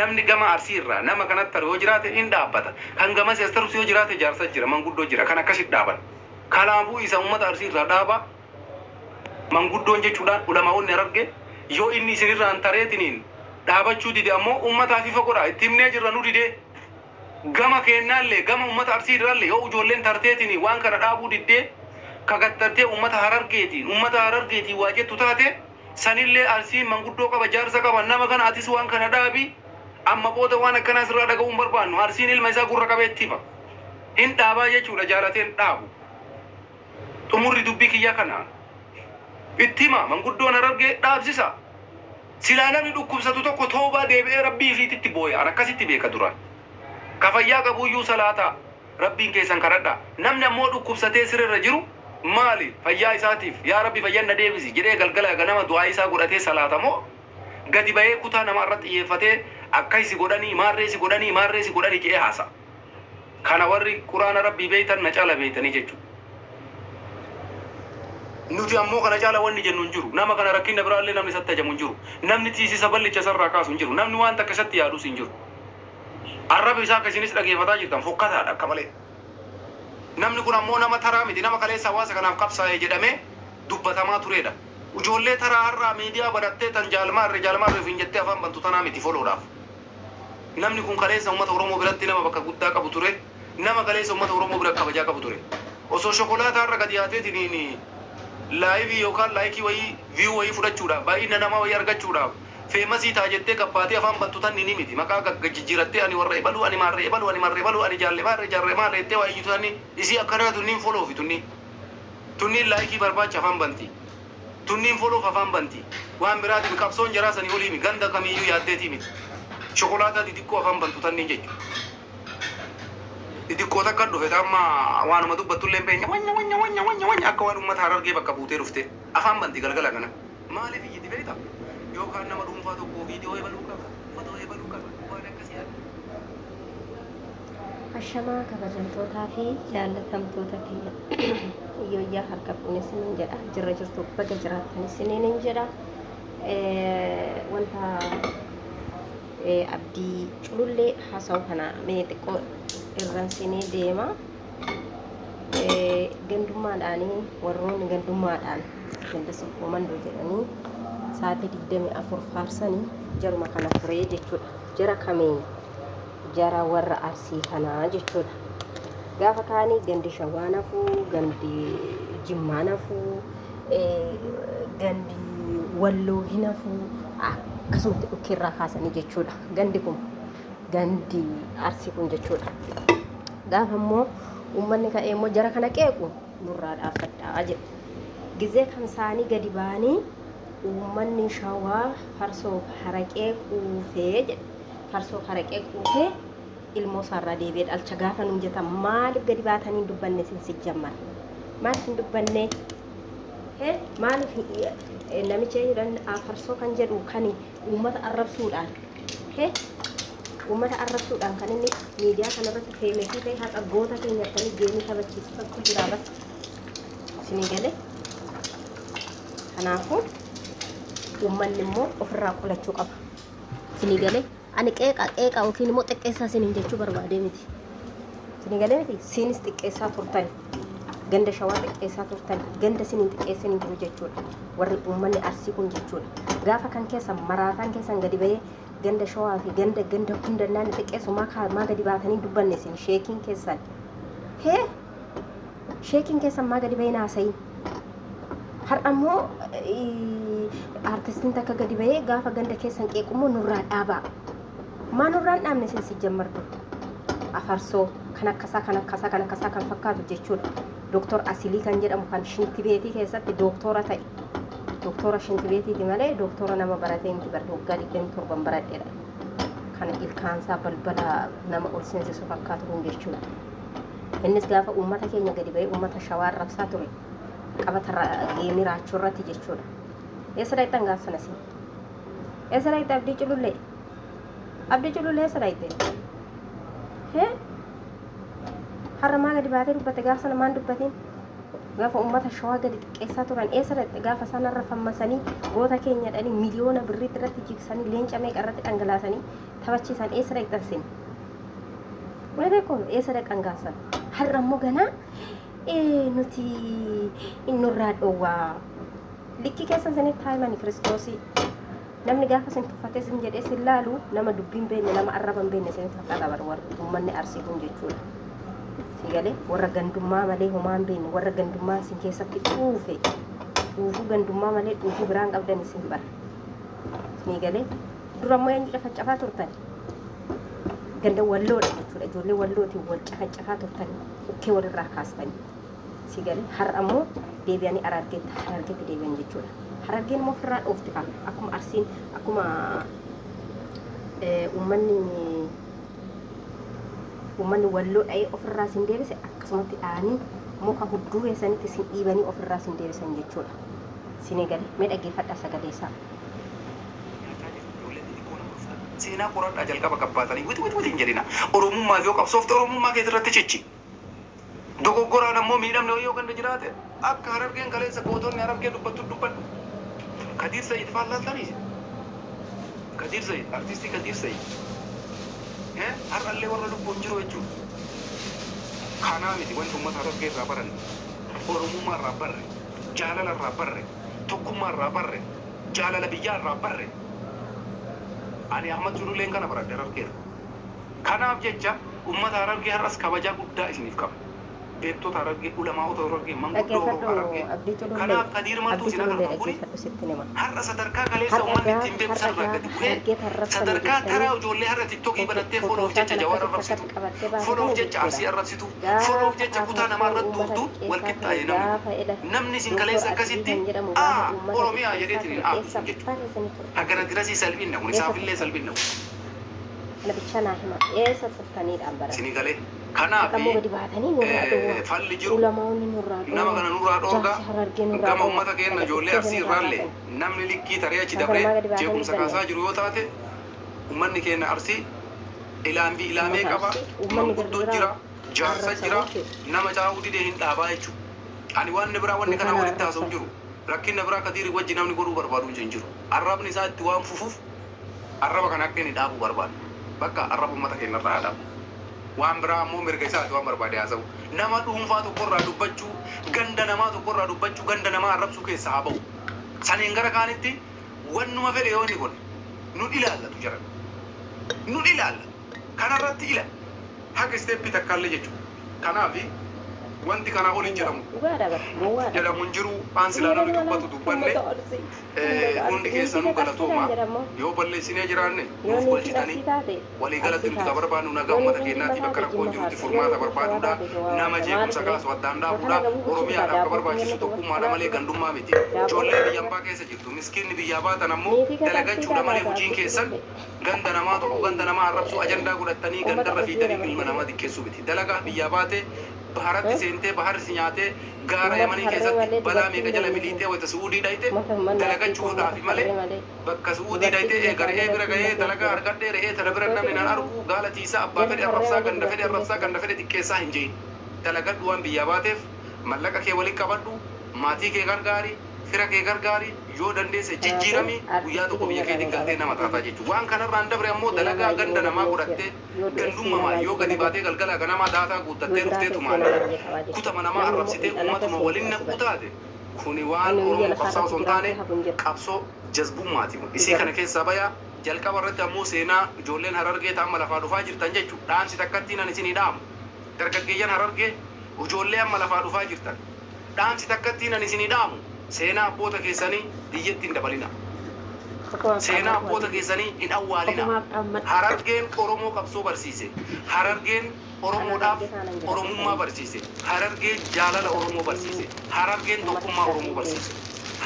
namni gama arsiirraa nama kanatti yoo jiraate hin dhaabbata kan gama seestarus yoo jiraate jaarsa jira manguddoo jira kan akkasitti dhaaban kanaafuu isa ummata arsiirraa dhaaba manguddoon jechuudhaan ulamaa'onni arge yoo inni isinirraan tareetiniin dhaabachuu dide ammoo ummataaf ifa godha itti himnee jirra nu dide gama kennaallee gama ummata arsiirraallee yoo ijoolleen tarteetiniin waan kana dhaabuu diddee kagattartee ummata harargeetiin waa jettu taate sanillee arsiin manguddoo qaba jaarsa qaba nama kana atis waan kana dhaabi amma booda waan akkanaa sirraa dhaga'uun barbaannu arsiin ilma isaa gurra qabeettifa hin dhaabaa jechuudha jaalateen dhaabu xumurri dubbii kiyya kana ittima manguddoon harargee dhaabsisa silaa namni dhukkubsatu tokko toobaa deebi'ee rabbii ifiititti booya an akkasitti beeka duraan kafayyaa qabuyyuu salaata rabbiin keessan kadhadha namni ammoo dhukkubsatee sirrirra jiru maali fayyaa isaatiif yaa rabbi fayyanna deebisi jedhee galgala ganama du'aa isaa godhatee salaatamoo gadi bahee kutaa nama irratti xiyyeeffatee akka isi godhanii maarreesi godhanii jedhee haasa kana warri quraana rabbii beeytan na caala beeytanii jechuudha nuti ammoo kana caala wanni jennu hin jiru nama kana rakkina biraallee namni isatti ajamu hin jiru namni tiisisa ballicha sarraa kaasu hin jiru namni waan takka isatti yaadus hin jiru arraba isaa akka isinis dhageeffataa jirtan fokkataadha akka malee namni kun ammoo nama taraa miti nama kaleessa hawaasa kanaaf qabsaa'ee jedhamee dubbatamaa turedha ijoollee taraa har'aa miidiyaa barattee tan jaalmaarree fin jettee afaan bantu tanaa miti foloodhaaf namni kun kaleessa uummata oromoo biratti nama bakka guddaa qabu ture nama kaleessa uummata oromoo bira kabajaa qabu ture osoo shokolaataa irra gadi yaateetiniin laayivii yookaan laayikii wayii viyuu wayii fudhachuudhaaf baay'ina namaa wayii argachuudhaaf feemasii taa jettee kabbaatee afaan bantu tan ni miti maqaa gaggajijjiirattee ani warra ebaluu ani maarree ebaluu ani jaalle maarree jettee waa iyyuu tanni isii akkanaa tunniin foloofi tunniin laayikii barbaacha afaan banti tunniin foloof afaan banti waan biraatiin qabsoon jaraasanii oliimi ganda kamiyyuu yaaddeetii miti shokolaataa xixiqqoo afaan bantu tanniin jechuudha xixiqqoo takka dhufe amma waanuma dubbattullee beenya wanya akka waan uummata harargee bakka buutee dhufte afaan banti galgala kana maaliif iyyiti beekta yookaan nama dhuunfaa tokko viidiyoo eebaluu qaba footoo eebaluu qaba waan akkasii yaadu. Ashamaa kabajamtootaa fi jaallatamtoota kiyya iyyoyyaa harka fuune sinin jedha jirra jirtu baga jiraattan sinin jedha wanta abdii culullee haasa'u kana mee xiqqoo irraan sinee deema gandummaadhaanii warroonni gandummaadhaan ganda sokkoommandoo jedhanii sa'aatii 24 faarsanii jaruma kana turee jechuudha jara kameen jara warra arsii kanaa jechuudha gaafa kaanii gandi shawaa nafuu gandi jimmaa nafuu gandi walloo hinafuu akkasumatti dhukkeerraa kaasanii jechuudha gandi kun gandi arsii kun jechuudha gaafa immoo uummanni ka'ee immoo jara kana qeequ nurraa dhaabbadhaa jedhu gizee kan isaanii gadi ba'anii uummanni shawaa farsoof haraqee quufee jedhe farsoof haraqee quufee ilmoo isaarraa deebi'ee dhalcha gaafa nuun jetta maaliif gadi baatanii hin dubbanne sinsi jammar maaliif hin dubbanne maaliif namicha jedhan farsoo kan jedhu kan uummata arrabsuudhaan uummata arrabsuudhaan kan inni miidiyaa kanarratti feemesii ta'e haqa goota keenya akkanii deemee taphachiisuu jiraabatti isinii galee kanaafuu uummanni immoo ofirraa qolachuu qaba isinii galee ani qeeqa yookiin immoo xiqqeessaa isiniin jechuu barbaadee miti isinii galee miti siinis xiqqeessaa turtan ganda shawaa xiqqeessaa turtan ganda isiniin xiqqeessanii jiru jechuudha warri uummanni arsii kun jechuudha gaafa kan keessan maraataan keessan gadi bahee ganda shawaa fi ganda hundannaan xiqqeessu maa gadi baatanii dubbanne isin sheekiin keessan sheekiin keessan maa gadi bahee naasayin har'a immoo artistiin takka gadi bahee gaafa ganda keessan qeeqummoo nurraa dhaabaa maa nurraan dhaabne isin si jammartu afarsoo kan akkasaa kan fakkaatu jechuudha doktor asilii kan jedhamu kan shintibeetii keessatti doktora ta'e doktora shintibeetiiti malee doktora nama baratee miti bar waggaa 27 baradheedha kana ilkaansaa balbala nama ol seensisu fakkaatu kun jechuudha innis gaafa uummata keenya gadi bahee uummata shawaa rabsaa ture qabata geemii raachuu irratti jechuudha eessa dhaayittan gaafsan isin eessa dhaayitte abdii culullee eessa dhaayitte har'a maa gadi baatee dubbatte gaafsan maan dubbatiin gaafa ummata shawaa gadi xiqqeessaa turan eessatti gaafa sanarra fammasanii goota keenya dhanii miliyoona birriitti irratti jigsanii leenca meeqa irratti dhangalaasanii taphachiisan eessatti itti Mulai kon eessa dhaqangaasan har'a immoo ganaa nuti innurraa dhowwaa likki keessa sanitti haimani kiristoosii namni gaafa sin tuffatee sin jedhee sin laalu nama dubbiin beenne nama arraban beenne sin fakkaata bar warri uummanni arsii kun jechuudha. Si galee warra gandummaa malee homaan beenne warra gandummaa sin keessatti dhuufuu gandummaa malee dhuufuu biraan qabdan sin bara. Si galee dura immoo eenyu cafacafaa turtan. Ganda walloodha jechuudha. Ijoollee wallootiin wal cafacafaa turtan ukkee walirraa kaastanii. Si galee har'a immoo deebi'anii harargeetti deebi'an jechuudha. Harargeen immoo ofirraa dhoofti qaba. Akkuma arsiin akkuma uummanni walloo dha'ee ofirraa sin deebise akkasumatti dha'anii muka hudduu keessanitti sin dhiibanii ofirraa sin deebisan jechuudha. Sini galee mee dhaggeeffadhaa sagalee isaa. Seenaa qoradhaa jalqaba qabbaatanii witi hin jedhina. Oromummaa yoo qabsoofte Oromummaa keessatti cichi. Dogoggoraan ammoo miidhamne yoo ganda jiraate akka harargeen kaleessa gootonni harargee dubbannu. Kadir Sayyid faallaaltanii. Kadir Sayyid, artistii Kadir Sayyid. Har'allee warra lubbuun jiru jechuudha. Kanaa miti wanti uummata harargee irraa baranne. Oromummaa irraa barre. Jaalala irraa barre. Tokkummaa irraa barre. Jaalala biyyaa irraa barre. Ani Ahmad Zululeen kana baradde harargeera. Kanaaf jecha uummata harargee har'as kabajaa guddaa isiniif qaba. Beektota harargee, ulamaa'ota harargee, manguddoo harargee. Kanaaf Kadir Martuu isin agartan kuni har'a sadarkaa kaleessa uummanni ittiin beeksisan irraa gadi bu'ee sadarkaa karaa ijoollee har'a tiktokii banattee foloof jecha Jawaar arrabsitu, foloof jecha Arsii arrabsitu, foloof jecha kutaa namaa irratti tuurtu wal qixxaa'ee namni isin kaleessa akkasitti Oromiyaa jedheetiin jechuudha. Agara dirasii salphinna kun isaafillee salphinna. Nabicha naa hima eessa turtaniidhaan bara. Sini galee kanaaf falli jiru nama kana nurraa dhoogaa gama uummata keenya ijoollee Arsii irraallee namni likkii taree achi dabree jeequmsa kaasaa jiru yoo taate uummanni keenya Arsii ilaamee qaba manguddoo jira jaarsa jira nama caa'uu didee hin dhaabaa jechuudha. Ani waan biraa wanni kana walitti haasa'u jiru rakkinna biraa Kadirii wajji namni godhuu barbaadu hin jiru. Arrabni isaa itti waan fufuuf arraba kana akka inni dhaabuu barbaadu. Bakka arraba uummata keenya irraa dhaabu. Waan biraa ammoo mirga isaati waan barbaade haasa'u. Nama dhuunfaa tokkorraa dubbachuu, ganda namaa tokkorraa dubbachuu, ganda namaa arrabsuu keessa haa ba'u. Saniin gara kaanitti wannuma fedhe yoo inni godhe nu ilaallatu jira. Nu ilaallatu. Kanarratti ila. Haga isteeppii takkaallee jechuudha. Kanaafi wanti kana olin jedhamu jedhamu hin jiru aan silaa namni dubbatu dubbanne hundi keessanuu galatooma yoo balleessinee jiraanne nuuf bulchitanii walii galatti nuti barbaadnu nagaa uummata keenyaatiif akka rakkoon jirutti furmaata barbaaduudha nama jeequmsa kaasu addaan dhaabuudha Oromiyaadhaaf akka barbaachisu tokkummaadha malee gandummaa miti ijoollee biyya ambaa keessa jirtu miskiinni biyyaa baatan ammoo dalagachuudha malee hojiin keessan ganda namaa tokko ganda namaa arrabsuu ajandaa godhattanii gandarra fiidanii ilma namaa xiqqeessuu miti dalagaa biyyaa baate baharatti seentee bahar si nyaatee gaara yamanii keessatti balaa meeqa jala miliitee wayita suudii dhayite dalagachuudhaaf malee bakka suudii dhayite garee bira gahee dalagaa argadhee re'ee tana bira namni nan argu gaala tiisaa abbaa fedhe arrabsaa ganda fedhe xiqqeessaa hin jehin dalagadhu waan biyyaa baateef mallaqa kee waliin qabadhu maatii kee gargaari fira kee gargaari yoo dandeesse jijjiirami guyyaa tokko biyya keetiin galtee nama taataa jechuudha. Waan kanarraan dabre ammoo dalagaa ganda namaa godhattee gandummaa yoo gadi baatee galgala ganamaa daataa guuttattee dhuftee tumaan kutama namaa arrabsitee uummatuma waliin naquu taate kuni waan Oromoo qabsaa osoo hin taane qabsoo jazbummaati. Isii kana keessaa bayaa jalqaba irratti ammoo seenaa ijoolleen harargee ta'amma lafaa dhufaa jirtan jechuudha. Dhaamsi takkattiin ani isinii dhaamu dargaggeeyyan harargee ijoollee amma lafaa dhufaa jirtan dhaamsi takkattiin ani isinii dhaamu seenaa abboota keessanii biyyatti hin dabalina. Seenaa abboota keessanii hin awwaalina. Harargeen Oromoo qabsoo barsiise. Harargeen Oromoodhaaf Oromummaa barsiise. Harargeen jaalala Oromoo barsiise. Harargeen tokkummaa Oromoo barsiise.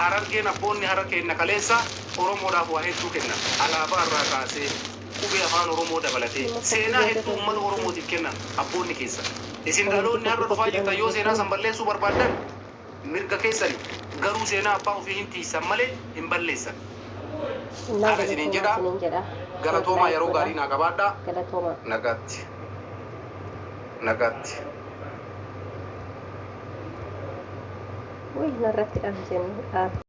Harargeen abboonni hara kenna kaleessa Oromoodhaaf waa hedduu kennan. Alaabaa irraa kaasee qubee afaan Oromoo dabalatee seenaa hedduu uummata Oromootiif kennan abboonni keessa. Isin dhaloonni har'a dhufaa jirtan yoo seenaa san balleessuu barbaaddan mirga keessanii garuu seenaa abbaa ofii hin tiisan malee hin balleessan. Kana isiniin jedha galatoomaa yeroo gaarii naa qabaadhaa. Nagaatti. Nagaatti. narratti dhabseen